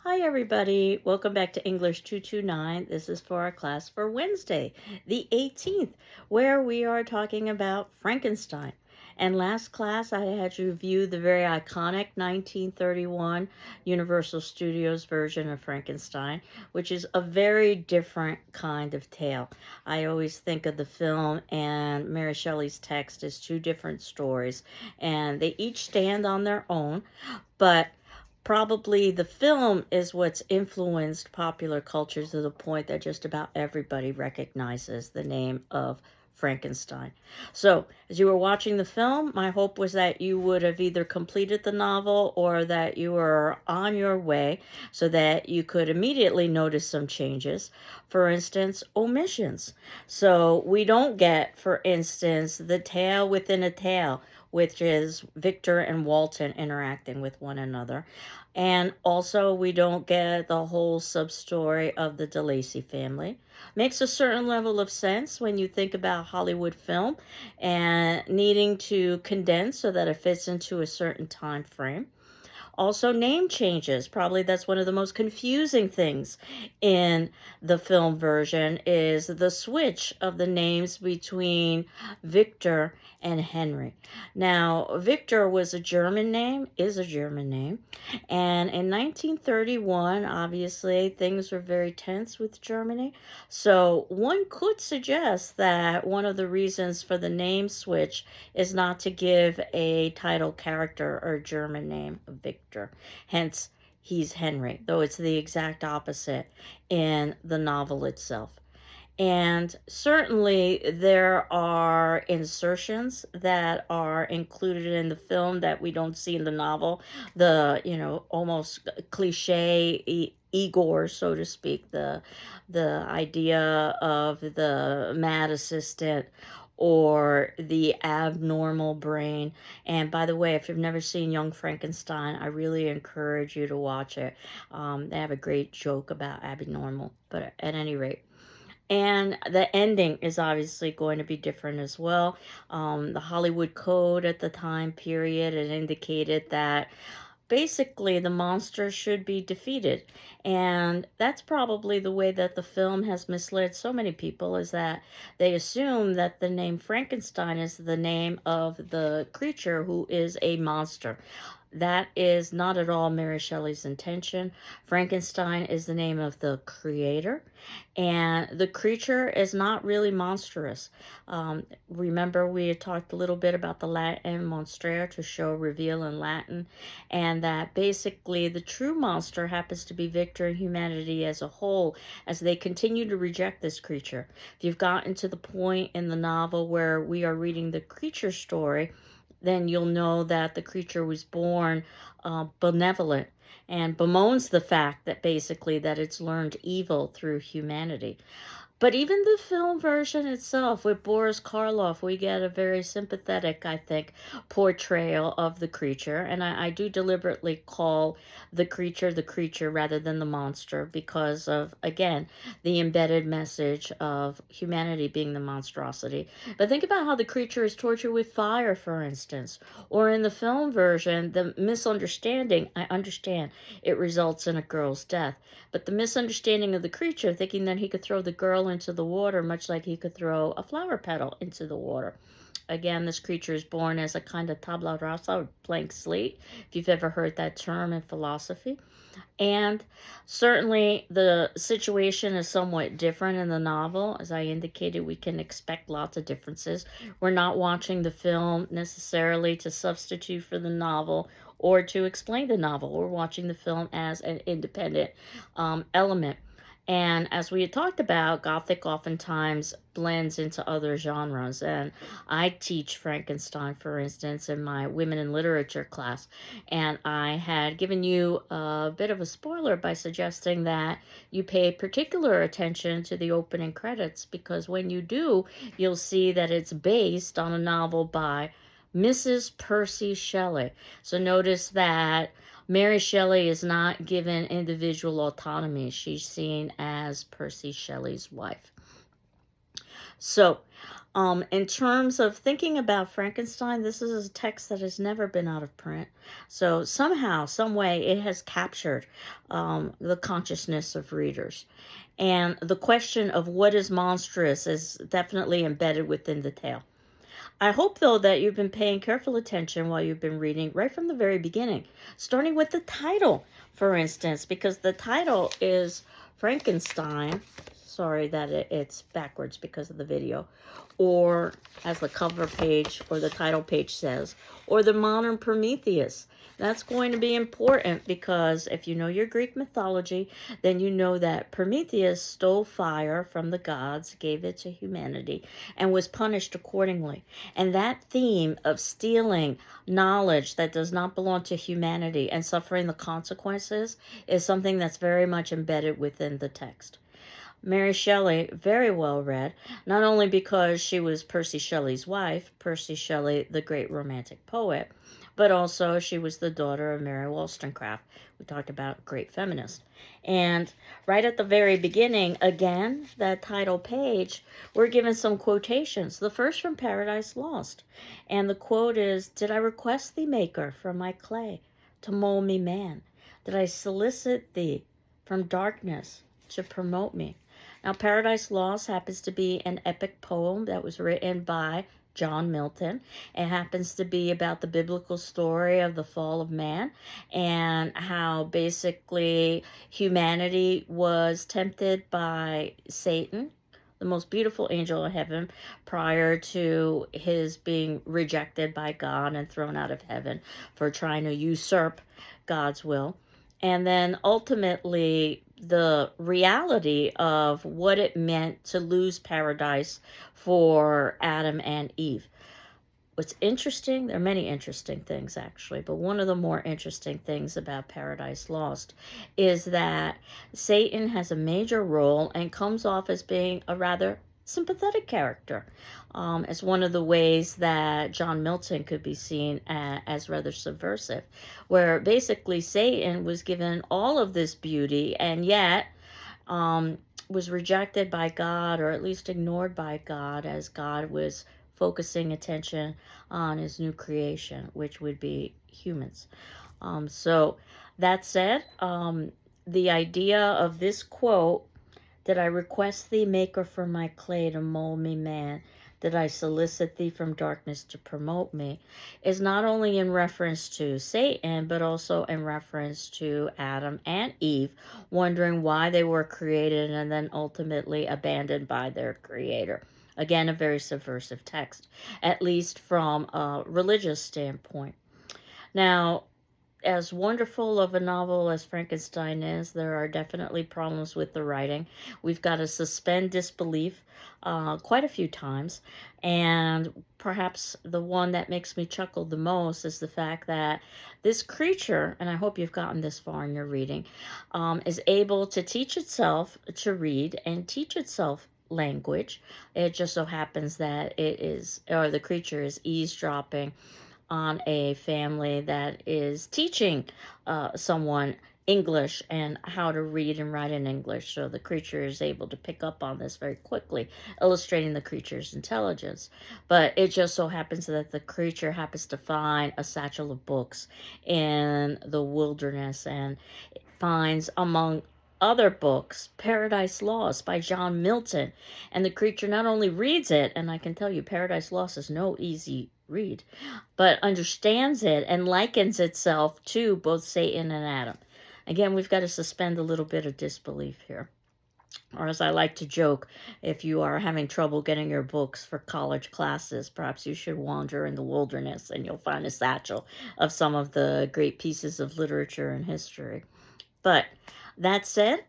Hi, everybody. Welcome back to English 229. This is for our class for Wednesday, the 18th, where we are talking about Frankenstein. And last class, I had you view the very iconic 1931 Universal Studios version of Frankenstein, which is a very different kind of tale. I always think of the film and Mary Shelley's text as two different stories, and they each stand on their own, but probably the film is what's influenced popular culture to the point that just about everybody recognizes the name of Frankenstein. So, as you were watching the film, my hope was that you would have either completed the novel or that you were on your way so that you could immediately notice some changes. For instance, omissions. So, we don't get, for instance, the tale within a tale, which is Victor and Walton interacting with one another. And also, we don't get the whole sub story of the DeLacy family. Makes a certain level of sense when you think about Hollywood film and needing to condense so that it fits into a certain time frame. Also, name changes. Probably that's one of the most confusing things in the film version is the switch of the names between Victor and Henry. Now, Victor was a German name, is a German name, and in 1931, obviously, things were very tense with Germany. So, one could suggest that one of the reasons for the name switch is not to give a title character or German name of Victor. Hence, he's Henry, though it's the exact opposite in the novel itself. And certainly there are insertions that are included in the film that we don't see in the novel. Almost cliche Igor, so to speak, the idea of the mad assistant or the abnormal brain. And by the way, if you've never seen Young Frankenstein, I really encourage you to watch it. They have a great joke about abnormal, but at any rate. And the ending is obviously going to be different as well. The Hollywood Code at the time period, it indicated that basically the monster should be defeated. And that's probably the way that the film has misled so many people is that they assume that the name Frankenstein is the name of the creature who is a monster. That is not at all Mary Shelley's intention. Frankenstein is the name of the creator, and the creature is not really monstrous. Remember, we had talked a little bit about the Latin monstrare, to show, reveal in Latin, and that basically the true monster happens to be Victor and humanity as a whole as they continue to reject this creature. If you've gotten to the point in the novel where we are reading the creature story, then you'll know that the creature was born benevolent and bemoans the fact that basically that it's learned evil through humanity. But even the film version itself with Boris Karloff, we get a very sympathetic, I think, portrayal of the creature. And I do deliberately call the creature rather than the monster because of, again, the embedded message of humanity being the monstrosity. But think about how the creature is tortured with fire, for instance. Or in the film version, the misunderstanding, I understand, it results in a girl's death. But the misunderstanding of the creature, thinking that he could throw the girl into the water, much like he could throw a flower petal into the water. Again, this creature is born as a kind of tabla rasa, blank slate, if you've ever heard that term in philosophy. And certainly the situation is somewhat different in the novel. As I indicated, we can expect lots of differences. We're not watching the film necessarily to substitute for the novel or to explain the novel. We're watching the film as an independent element. And as we had talked about, Gothic oftentimes blends into other genres. And I teach Frankenstein, for instance, in my Women in Literature class. And I had given you a bit of a spoiler by suggesting that you pay particular attention to the opening credits because when you do, you'll see that it's based on a novel by Mrs. Percy Shelley. So notice that Mary Shelley is not given individual autonomy. She's seen as Percy Shelley's wife. So, In terms of thinking about Frankenstein, this is a text that has never been out of print. So somehow, some way, it has captured the consciousness of readers. And the question of what is monstrous is definitely embedded within the tale. I hope, though, that you've been paying careful attention while you've been reading right from the very beginning, starting with the title, for instance, because the title is Frankenstein. Sorry that it's backwards because of the video. Or, as the cover page or the title page says, or the modern Prometheus. That's going to be important because if you know your Greek mythology, then you know that Prometheus stole fire from the gods, gave it to humanity, and was punished accordingly. And that theme of stealing knowledge that does not belong to humanity and suffering the consequences is something that's very much embedded within the text. Mary Shelley, very well read, not only because she was Percy Shelley's wife, Percy Shelley, the great romantic poet, but also she was the daughter of Mary Wollstonecraft. We talked about great feminist. And right at the very beginning, again, that title page, we're given some quotations. The first from Paradise Lost. And the quote is, "Did I request thee, Maker, from my clay to mold me man? Did I solicit thee from darkness to promote me?" Now, Paradise Lost happens to be an epic poem that was written by John Milton. It happens to be about the biblical story of the fall of man and how basically humanity was tempted by Satan, the most beautiful angel of heaven, prior to his being rejected by God and thrown out of heaven for trying to usurp God's will. And then ultimately, the reality of what it meant to lose paradise for Adam and Eve. What's interesting, there are many interesting things actually, but one of the more interesting things about Paradise Lost is that Satan has a major role and comes off as being a rather sympathetic character. As one of the ways that John Milton could be seen as rather subversive, where basically Satan was given all of this beauty and yet was rejected by God, or at least ignored by God, as God was focusing attention on his new creation, which would be humans. So that said, the idea of this quote, "Did I request thee, Maker, from my clay to mold me man? Did I solicit thee from darkness to promote me?" is not only in reference to Satan, but also in reference to Adam and Eve, wondering why they were created and then ultimately abandoned by their creator. Again, a very subversive text, at least from a religious standpoint. Now, as wonderful of a novel as Frankenstein is, there are definitely problems with the writing. We've got to suspend disbelief quite a few times. And perhaps the one that makes me chuckle the most is the fact that this creature, and I hope you've gotten this far in your reading, is able to teach itself to read and teach itself language. It just so happens that it is, or the creature is eavesdropping on a family that is teaching someone English and how to read and write in English. So the creature is able to pick up on this very quickly, illustrating the creature's intelligence. But it just so happens that the creature happens to find a satchel of books in the wilderness and finds, among other books, Paradise Lost by John Milton. And the creature not only reads it, and I can tell you Paradise Lost is no easy read, but understands it and likens itself to both Satan and Adam. Again, we've got to suspend a little bit of disbelief here. Or, as I like to joke, if you are having trouble getting your books for college classes, perhaps you should wander in the wilderness and you'll find a satchel of some of the great pieces of literature and history. But that said,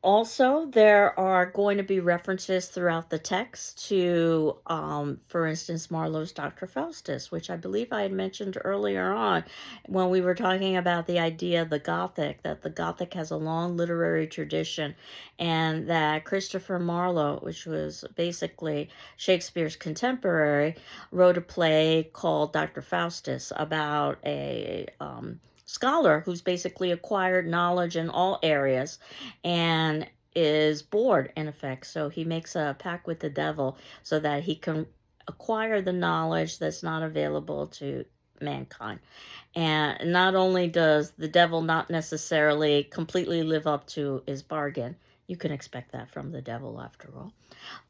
also, there are going to be references throughout the text to, for instance, Marlowe's Dr. Faustus, which I believe I had mentioned earlier on when we were talking about the idea of the Gothic, that the Gothic has a long literary tradition, and that Christopher Marlowe, which was basically Shakespeare's contemporary, wrote a play called Dr. Faustus about a scholar who's basically acquired knowledge in all areas and is bored, in effect. So he makes a pact with the devil so that he can acquire the knowledge that's not available to mankind. And not only does the devil not necessarily completely live up to his bargain, you can expect that from the devil after all.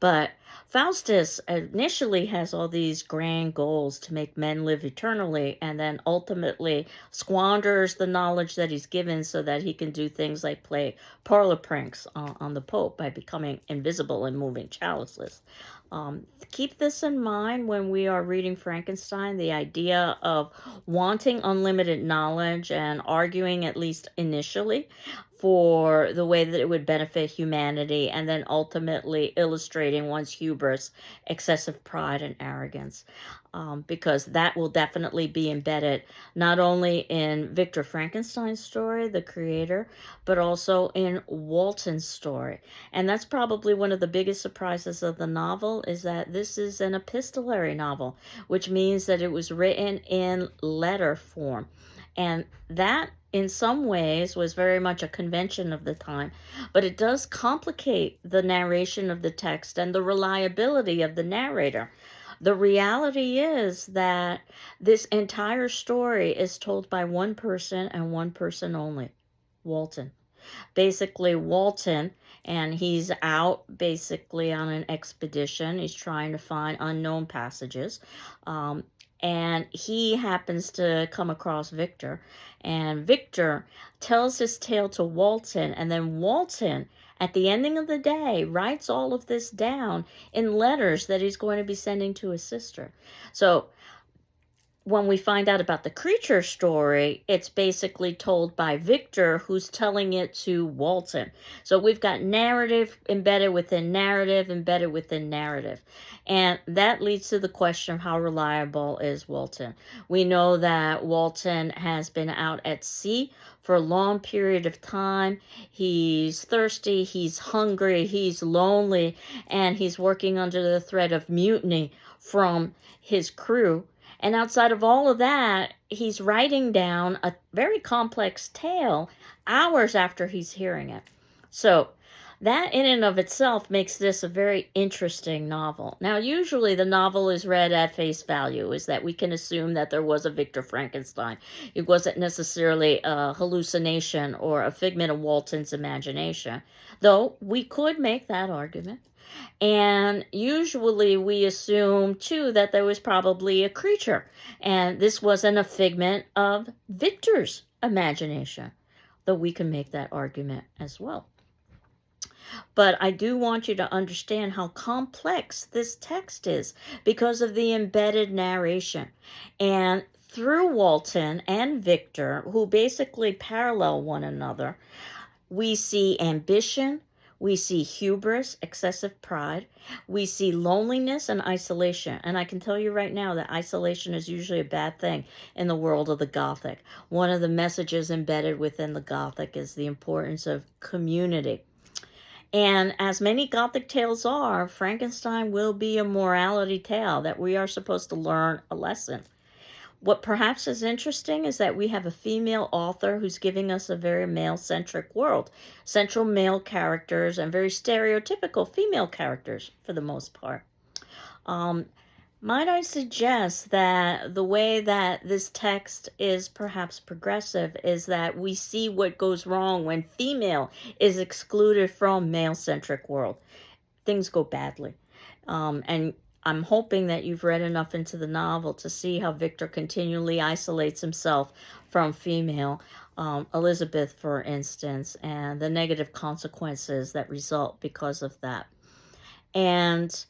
But Faustus initially has all these grand goals to make men live eternally, and then ultimately squanders the knowledge that he's given so that he can do things like play parlor pranks on the Pope by becoming invisible and moving chalices. Keep this in mind when we are reading Frankenstein, the idea of wanting unlimited knowledge and arguing, at least initially, for the way that it would benefit humanity, and then ultimately illustrating one's hubris, excessive pride, and arrogance. Because that will definitely be embedded not only in Victor Frankenstein's story, the creator, but also in Walton's story. And that's probably one of the biggest surprises of the novel, is that this is an epistolary novel, which means that it was written in letter form. And that, in some ways, was very much a convention of the time, but it does complicate the narration of the text and the reliability of the narrator. The reality is that this entire story is told by one person and one person only, Walton. Basically, Walton, and he's out basically on an expedition. He's trying to find unknown passages. Um, and he happens to come across Victor. And Victor tells his tale to Walton, and then Walton, at the ending of the day, writes all of this down in letters that he's going to be sending to his sister. So when we find out about the creature story, it's basically told by Victor, who's telling it to Walton. So we've got narrative embedded within narrative, embedded within narrative. And that leads to the question of how reliable is Walton. We know that Walton has been out at sea for a long period of time. He's thirsty, he's hungry, he's lonely, and he's working under the threat of mutiny from his crew. And outside of all of that, he's writing down a very complex tale hours after he's hearing it. So that in and of itself makes this a very interesting novel. Now, usually the novel is read at face value, is that we can assume that there was a Victor Frankenstein. It wasn't necessarily a hallucination or a figment of Walton's imagination, though we could make that argument. And usually we assume, too, that there was probably a creature. And this wasn't a figment of Victor's imagination, though we can make that argument as well. But I do want you to understand how complex this text is because of the embedded narration. And through Walton and Victor, who basically parallel one another, we see ambition, we see hubris, excessive pride. We see loneliness and isolation. And I can tell you right now that isolation is usually a bad thing in the world of the Gothic. One of the messages embedded within the Gothic is the importance of community. And as many Gothic tales are, Frankenstein will be a morality tale that we are supposed to learn a lesson. What perhaps is interesting is that we have a female author who's giving us a very male-centric world. Central male characters and very stereotypical female characters for the most part. Might I suggest that the way that this text is perhaps progressive is that we see what goes wrong when female is excluded from male-centric world. Things go badly. And I'm hoping that you've read enough into the novel to see how Victor continually isolates himself from female Elizabeth, for instance, and the negative consequences that result because of that. And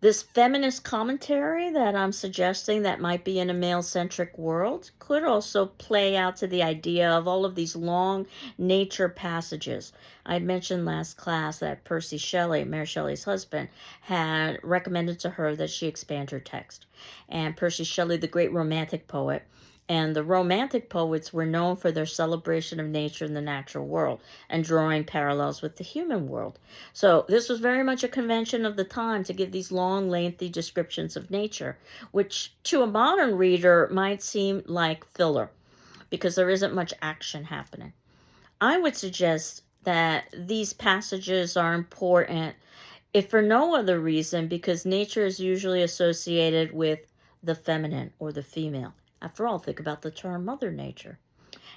this feminist commentary that I'm suggesting that might be in a male-centric world could also play out to the idea of all of these long nature passages. I had mentioned last class that Percy Shelley, Mary Shelley's husband, had recommended to her that she expand her text. And Percy Shelley, the great romantic poet, and the Romantic poets were known for their celebration of nature and the natural world and drawing parallels with the human world. So this was very much a convention of the time to give these long, lengthy descriptions of nature, which to a modern reader might seem like filler because there isn't much action happening. I would suggest that these passages are important, if for no other reason, because nature is usually associated with the feminine or the female. After all, think about the term Mother Nature.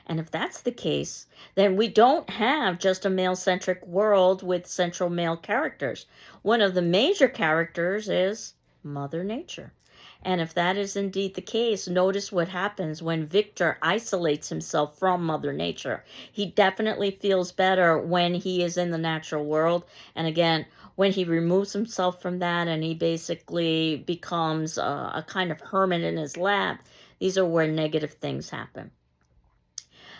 And if that's the case, then we don't have just a male centric world with central male characters. One of the major characters is Mother Nature. And if that is indeed the case, notice what happens when Victor isolates himself from Mother Nature. He definitely feels better when he is in the natural world. And again, when he removes himself from that and he basically becomes a kind of hermit in his lab, these are where negative things happen.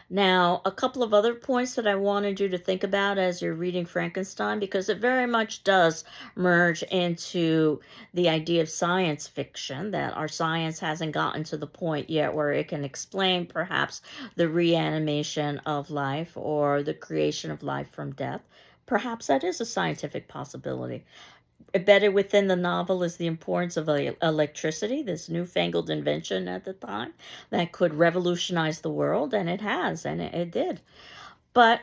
Now, a couple of other points that I wanted you to think about as you're reading Frankenstein, because it very much does merge into the idea of science fiction, that our science hasn't gotten to the point yet where it can explain perhaps the reanimation of life or the creation of life from death. Perhaps that is a scientific possibility. Embedded within the novel is the importance of electricity, this newfangled invention at the time that could revolutionize the world, and it has, and it did. But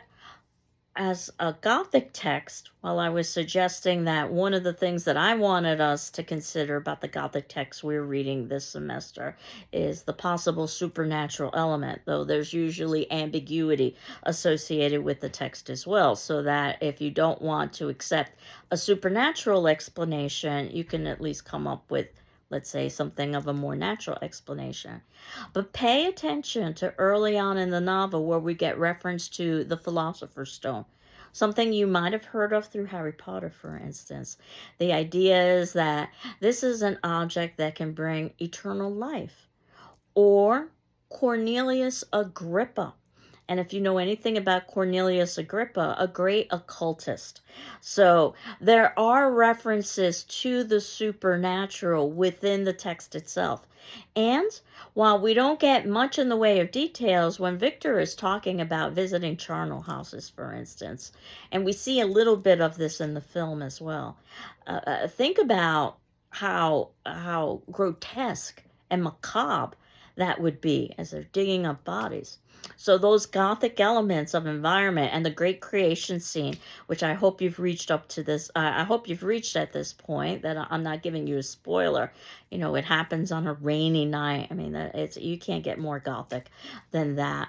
as a Gothic text, while I was suggesting that one of the things that I wanted us to consider about the Gothic text we're reading this semester is the possible supernatural element, though there's usually ambiguity associated with the text as well, so that if you don't want to accept a supernatural explanation, you can at least come up with, let's say, something of a more natural explanation. But pay attention to early on in the novel where we get reference to the Philosopher's Stone, something you might have heard of through Harry Potter, for instance. The idea is that this is an object that can bring eternal life. Or Cornelius Agrippa. And if you know anything about Cornelius Agrippa, a great occultist. So there are references to the supernatural within the text itself. And while we don't get much in the way of details, when Victor is talking about visiting charnel houses, for instance, and we see a little bit of this in the film as well, think about how grotesque and macabre that would be as they're digging up bodies. So those Gothic elements of environment and the great creation scene, which I hope you've reached up to this, I hope you've reached at this point, that I'm not giving you a spoiler. You know, it happens on a rainy night. I mean, it's, you can't get more Gothic than that.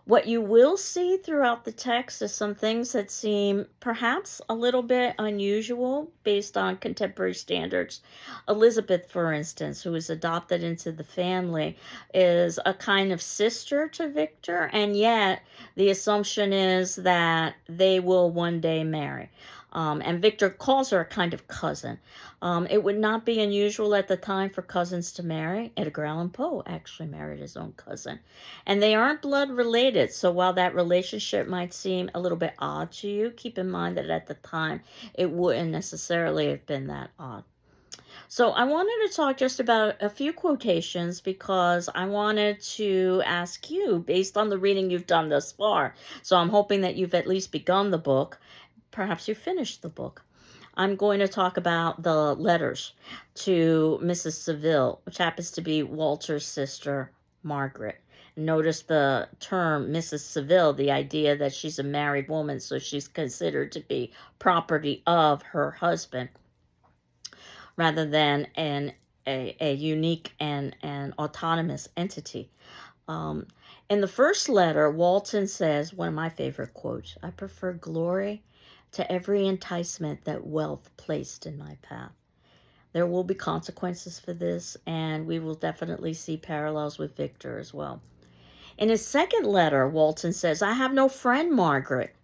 What you will see throughout the text is some things that seem perhaps a little bit unusual based on contemporary standards. Elizabeth, for instance, who is adopted into the family, is a kind of sister to Victor, and yet the assumption is that they will one day marry. And Victor calls her a kind of cousin. It would not be unusual at the time for cousins to marry. Edgar Allan Poe actually married his own cousin. And they aren't blood related, so while that relationship might seem a little bit odd to you, keep in mind that at the time it wouldn't necessarily have been that odd. So I wanted to talk just about a few quotations because I wanted to ask you, based on the reading you've done thus far, so I'm hoping that you've at least begun the book, perhaps you finished the book. I'm going to talk about the letters to Mrs. Saville, which happens to be Walter's sister, Margaret. Notice the term Mrs. Saville, the idea that she's a married woman, so she's considered to be property of her husband rather than a unique and autonomous entity. In the first letter, Walton says, one of my favorite quotes, "I prefer glory to every enticement that wealth placed in my path." There will be consequences for this, and we will definitely see parallels with Victor as well. In his second letter, Walton says, "I have no friend, Margaret."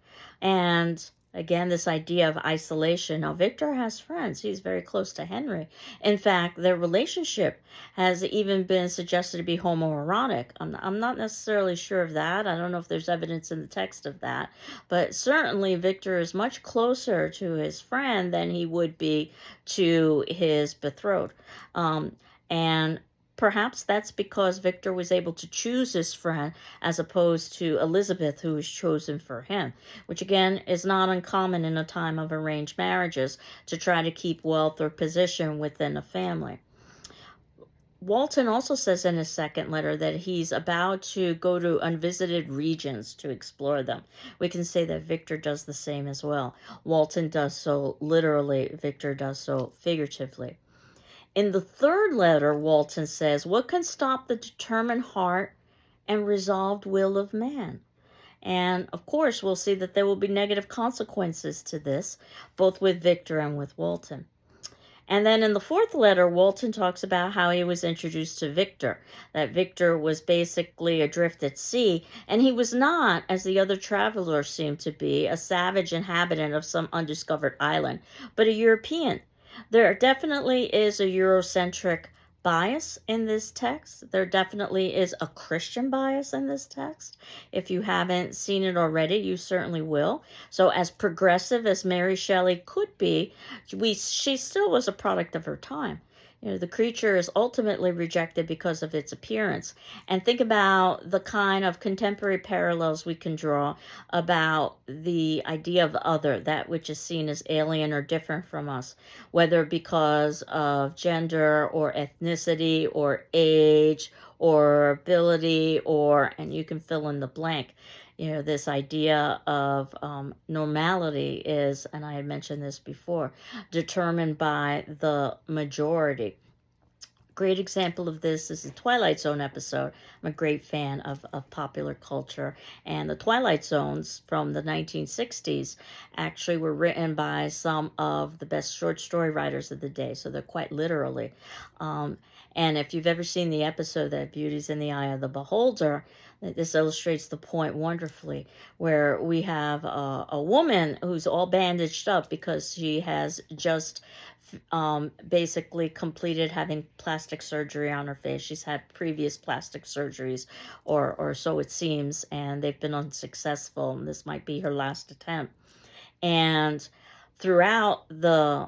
And again, this idea of isolation. Now, Victor has friends. He's very close to Henry. In fact, their relationship has even been suggested to be homoerotic. I'm not necessarily sure of that. I don't know if there's evidence in the text of that. But certainly, Victor is much closer to his friend than he would be to his betrothed. And perhaps that's because Victor was able to choose his friend as opposed to Elizabeth, who was chosen for him, which again is not uncommon in a time of arranged marriages to try to keep wealth or position within a family. Walton also says in his second letter that he's about to go to unvisited regions to explore them. We can say that Victor does the same as well. Walton does so literally, Victor does so figuratively. In the third letter, Walton says, "What can stop the determined heart and resolved will of man?" And of course, we'll see that there will be negative consequences to this, both with Victor and with Walton. And then in the fourth letter, Walton talks about how he was introduced to Victor, that Victor was basically adrift at sea, and he was not, as the other travelers seemed to be, a savage inhabitant of some undiscovered island, but a European. There definitely is a Eurocentric bias in this text. There definitely is a Christian bias in this text. If you haven't seen it already, you certainly will. So, as progressive as Mary Shelley could be, she still was a product of her time. The creature is ultimately rejected because of its appearance. And think about the kind of contemporary parallels we can draw about the idea of other, that which is seen as alien or different from us, whether because of gender or ethnicity or age or ability, or, and you can fill in the blank. This idea of normality is, and I had mentioned this before, determined by the majority. Great example of this is the Twilight Zone episode. I'm a great fan of popular culture. And the Twilight Zones from the 1960s actually were written by some of the best short story writers of the day. So they're quite literally. Um, and if you've ever seen the episode that Beauty's in the Eye of the Beholder, this illustrates the point wonderfully, where we have a woman who's all bandaged up because she has just basically completed having plastic surgery on her face. She's had previous plastic surgeries, or so it seems, and they've been unsuccessful, and this might be her last attempt. And throughout the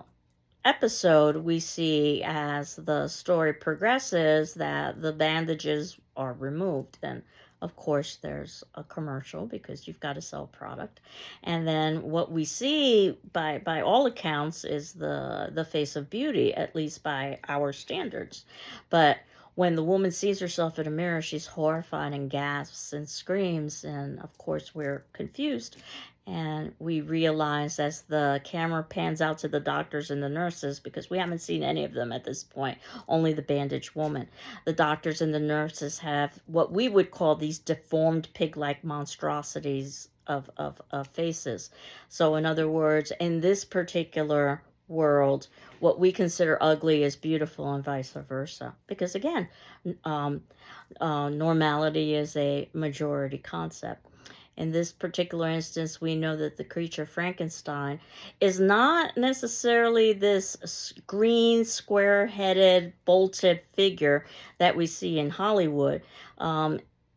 episode, we see as the story progresses that the bandages are removed. And of course, there's a commercial because you've got to sell product. And then what we see, by all accounts, is the face of beauty, at least by our standards. But when the woman sees herself in a mirror, she's horrified and gasps and screams. And of course, we're confused. And we realize as the camera pans out to the doctors and the nurses, because we haven't seen any of them at this point, only the bandaged woman. The doctors and the nurses have what we would call these deformed pig-like monstrosities of faces. So in other words, in this particular world, what we consider ugly is beautiful and vice versa. Because again, um, normality is a majority concept. In this particular instance, we know that the creature Frankenstein is not necessarily this green, square-headed, bolted figure that we see in Hollywood.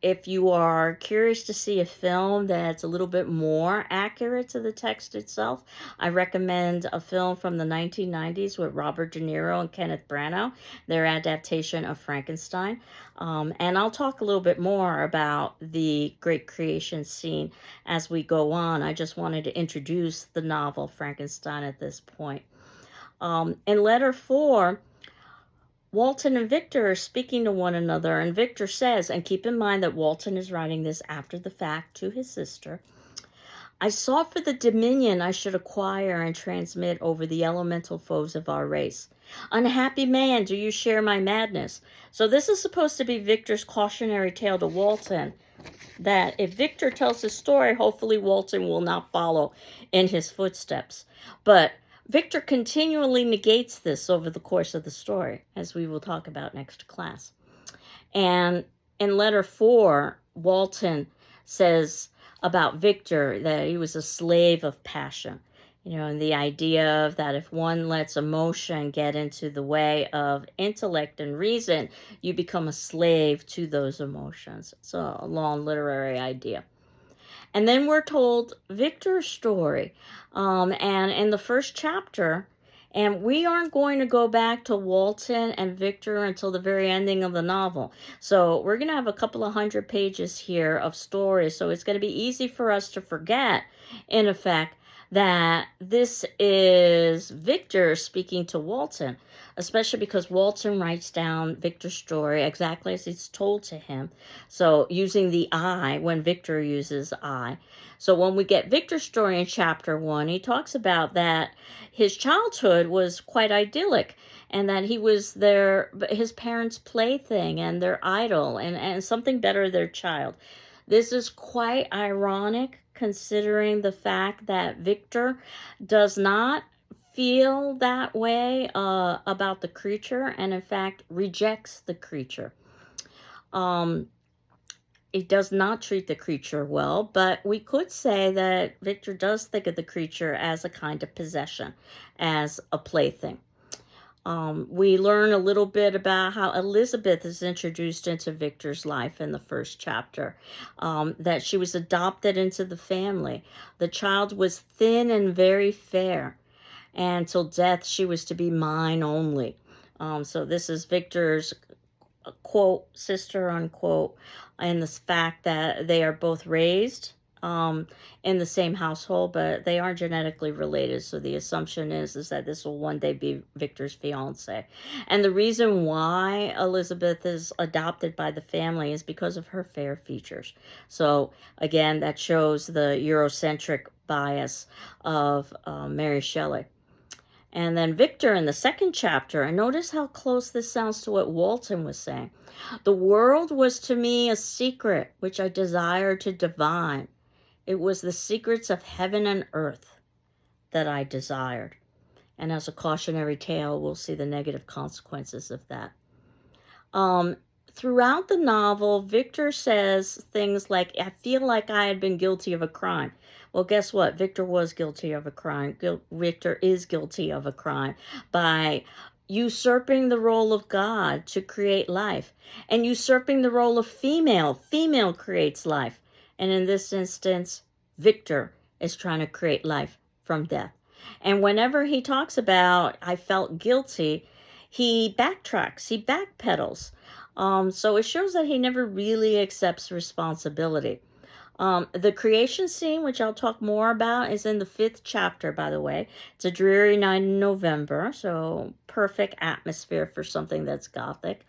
If you are curious to see a film that's a little bit more accurate to the text itself, I recommend a film from the 1990s with Robert De Niro and Kenneth Branagh, their adaptation of Frankenstein. And I'll talk a little bit more about the great creation scene as we go on. I just wanted to introduce the novel Frankenstein at this point. In letter 4, Walton and Victor are speaking to one another, and Victor says, and keep in mind that Walton is writing this after the fact to his sister, "I sought for the dominion I should acquire and transmit over the elemental foes of our race. Unhappy man, do you share my madness?" So this is supposed to be Victor's cautionary tale to Walton, that if Victor tells his story, hopefully Walton will not follow in his footsteps. But Victor continually negates this over the course of the story, as we will talk about next class. And in letter 4, Walton says about Victor that he was a slave of passion. And the idea of that if one lets emotion get into the way of intellect and reason, you become a slave to those emotions. It's a long literary idea. And then we're told Victor's story. And in the first chapter, and we aren't going to go back to Walton and Victor until the very ending of the novel. So we're going to have a couple of 100 pages here of stories. So it's going to be easy for us to forget, in effect, that this is Victor speaking to Walton, especially because Walton writes down Victor's story exactly as it's told to him. So using the I when Victor uses I. So when we get Victor's story in chapter 1, he talks about that his childhood was quite idyllic and that he was his parents' plaything and their idol and something better their child. This is quite ironic considering the fact that Victor does not feel that way about the creature and, in fact, rejects the creature. It does not treat the creature well, but we could say that Victor does think of the creature as a kind of possession, as a plaything. We learn a little bit about how Elizabeth is introduced into Victor's life in the first chapter, that she was adopted into the family. The child was thin and very fair, and till death she was to be mine only. So this is Victor's quote, sister, unquote, and the fact that they are both raised in the same household, but they are genetically related. So the assumption is that this will one day be Victor's fiance. And the reason why Elizabeth is adopted by the family is because of her fair features. So again, that shows the Eurocentric bias of Mary Shelley. And then Victor in the second chapter, and notice how close this sounds to what Walton was saying. The world was to me a secret which I desired to divine. It was the secrets of heaven and earth that I desired. And as a cautionary tale, we'll see the negative consequences of that. Throughout the novel, Victor says things like, I feel like I had been guilty of a crime. Well, guess what? Victor was guilty of a crime. Victor is guilty of a crime by usurping the role of God to create life and usurping the role of female. Female creates life. And in this instance, Victor is trying to create life from death. And whenever he talks about, I felt guilty, he backtracks, he backpedals. So it shows that he never really accepts responsibility. The creation scene, which I'll talk more about, is in the 5th chapter, by the way. It's a dreary night in November, so perfect atmosphere for something that's Gothic.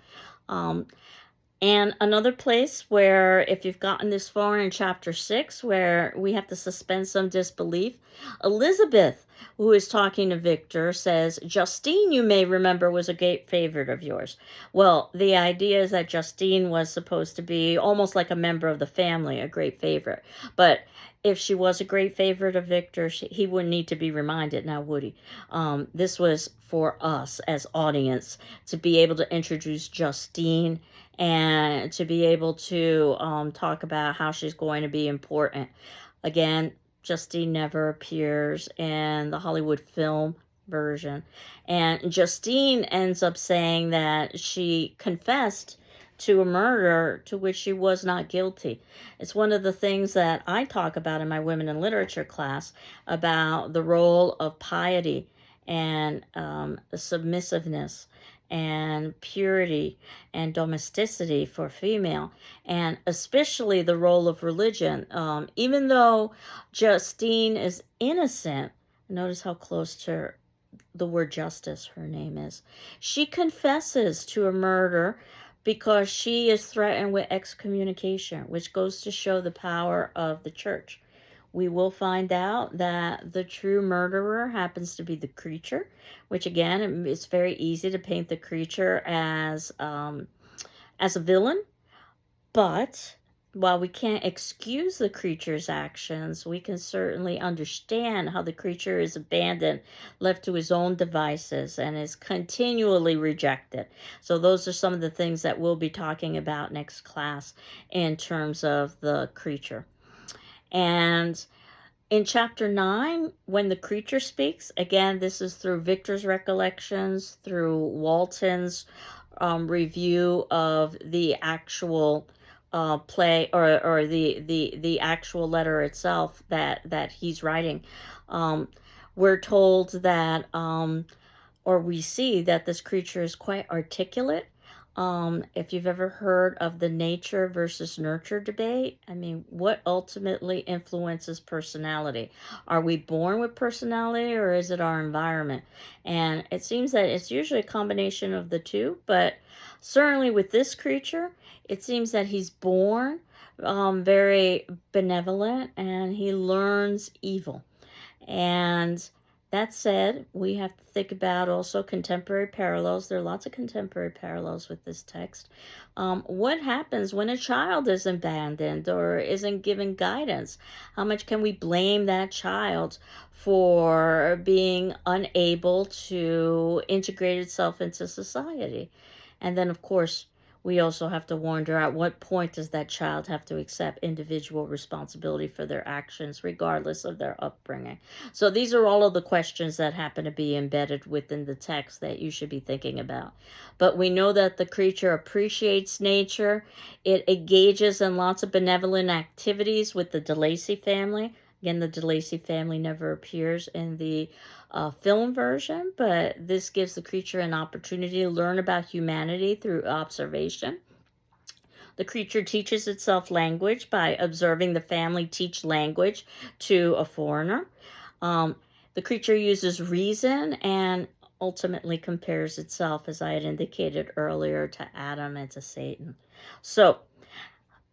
And another place where, if you've gotten this far in chapter 6, where we have to suspend some disbelief, Elizabeth, who is talking to Victor, says, Justine, you may remember, was a great favorite of yours. Well, the idea is that Justine was supposed to be almost like a member of the family, a great favorite. But if she was a great favorite of Victor, he wouldn't need to be reminded now, would he? This was for us as audience to be able to introduce Justine and to be able to talk about how she's going to be important. Again, Justine never appears in the Hollywood film version. And Justine ends up saying that she confessed to a murder to which she was not guilty. It's one of the things that I talk about in my Women in Literature class about the role of piety and submissiveness and purity and domesticity for female, and especially the role of religion. Even though Justine is innocent, notice how close to the word justice her name is. She confesses to a murder because she is threatened with excommunication, which goes to show the power of the church. We will find out that the true murderer happens to be the creature, which again, it's very easy to paint the creature as a villain. But while we can't excuse the creature's actions, we can certainly understand how the creature is abandoned, left to his own devices, and is continually rejected. So those are some of the things that we'll be talking about next class in terms of the creature. And in chapter 9, when the creature speaks, again, this is through Victor's recollections, through Walton's review of the actual play or the actual letter itself that he's writing. We're told that, or we see that this creature is quite articulate. If you've ever heard of the nature versus nurture debate, I mean, what ultimately influences personality? Are we born with personality or is it our environment? And it seems that it's usually a combination of the two, but certainly with this creature, it seems that he's born very benevolent and he learns evil. And that said, we have to think about also contemporary parallels. There are lots of contemporary parallels with this text. What happens when a child is abandoned or isn't given guidance? How much can we blame that child for being unable to integrate itself into society? And then, of course, we also have to wonder at what point does that child have to accept individual responsibility for their actions, regardless of their upbringing. So these are all of the questions that happen to be embedded within the text that you should be thinking about. But we know that the creature appreciates nature. It engages in lots of benevolent activities with the DeLacy family. Again, the DeLacy family never appears in the film version, but this gives the creature an opportunity to learn about humanity through observation. The creature teaches itself language by observing the family teach language to a foreigner. Um, the creature uses reason and ultimately compares itself, as I had indicated earlier, to Adam and to Satan. So,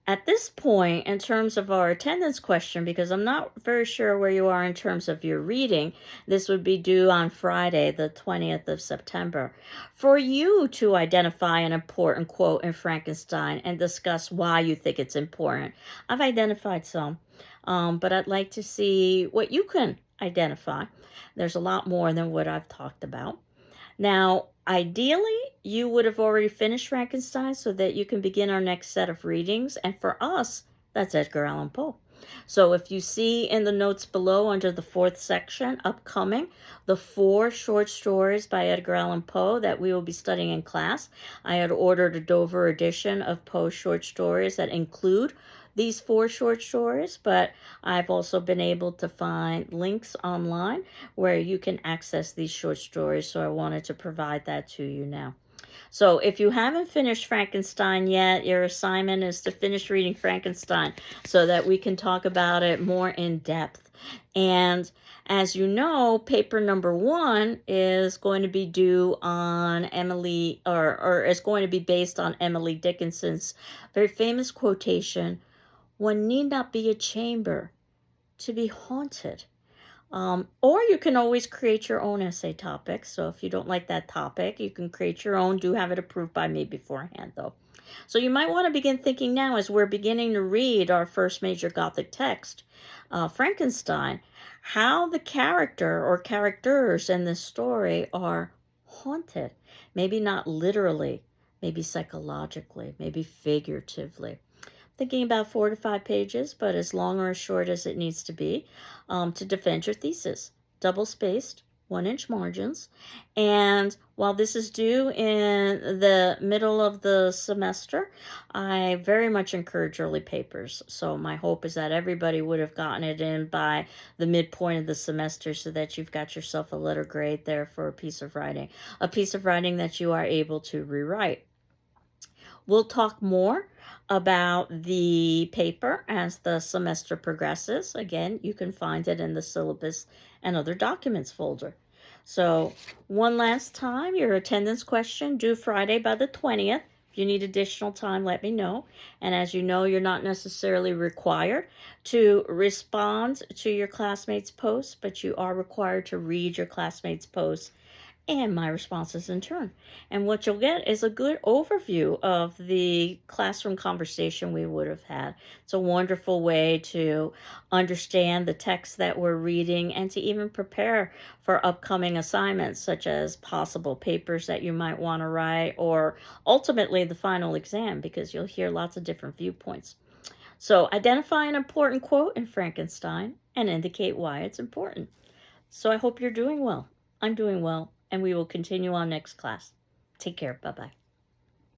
at this point, in terms of our attendance question, because I'm not very sure where you are in terms of your reading, this would be due on Friday, the 20th of September. For you to identify an important quote in Frankenstein and discuss why you think it's important. I've identified some, but I'd like to see what you can identify. There's a lot more than what I've talked about. Now, ideally, you would have already finished Frankenstein so that you can begin our next set of readings. And for us, that's Edgar Allan Poe. So if you see in the notes below under the fourth section, upcoming, the 4 short stories by Edgar Allan Poe that we will be studying in class, I had ordered a Dover edition of Poe's short stories that include these 4 short stories, but I've also been able to find links online where you can access these short stories, so I wanted to provide that to you now. So if you haven't finished Frankenstein yet, your assignment is to finish reading Frankenstein so that we can talk about it more in depth. And as you know, paper number 1 is going to be due on Emily, or is going to be based on Emily Dickinson's very famous quotation, "One need not be a chamber to be haunted." Or you can always create your own essay topic. So if you don't like that topic, you can create your own. Do have it approved by me beforehand, though. So you might want to begin thinking now as we're beginning to read our first major Gothic text, Frankenstein, how the character or characters in this story are haunted. Maybe not literally, maybe psychologically, maybe figuratively. Thinking about 4 to 5 pages, but as long or as short as it needs to be, to defend your thesis. Double spaced, 1-inch margins. And while this is due in the middle of the semester, I very much encourage early papers. So my hope is that everybody would have gotten it in by the midpoint of the semester so that you've got yourself a letter grade there for a piece of writing that you are able to rewrite. We'll talk more about the paper as the semester progresses. Again, you can find it in the syllabus and other documents folder. So one last time, your attendance question due Friday by the 20th. If you need additional time, let me know. And as you know, you're not necessarily required to respond to your classmates' posts, but you are required to read your classmates' posts and my responses in turn. And what you'll get is a good overview of the classroom conversation we would have had. It's a wonderful way to understand the text that we're reading and to even prepare for upcoming assignments, such as possible papers that you might want to write, or ultimately the final exam, because you'll hear lots of different viewpoints. So identify an important quote in Frankenstein and indicate why it's important. So I hope you're doing well. I'm doing well, and we will continue on next class. Take care. Bye-bye.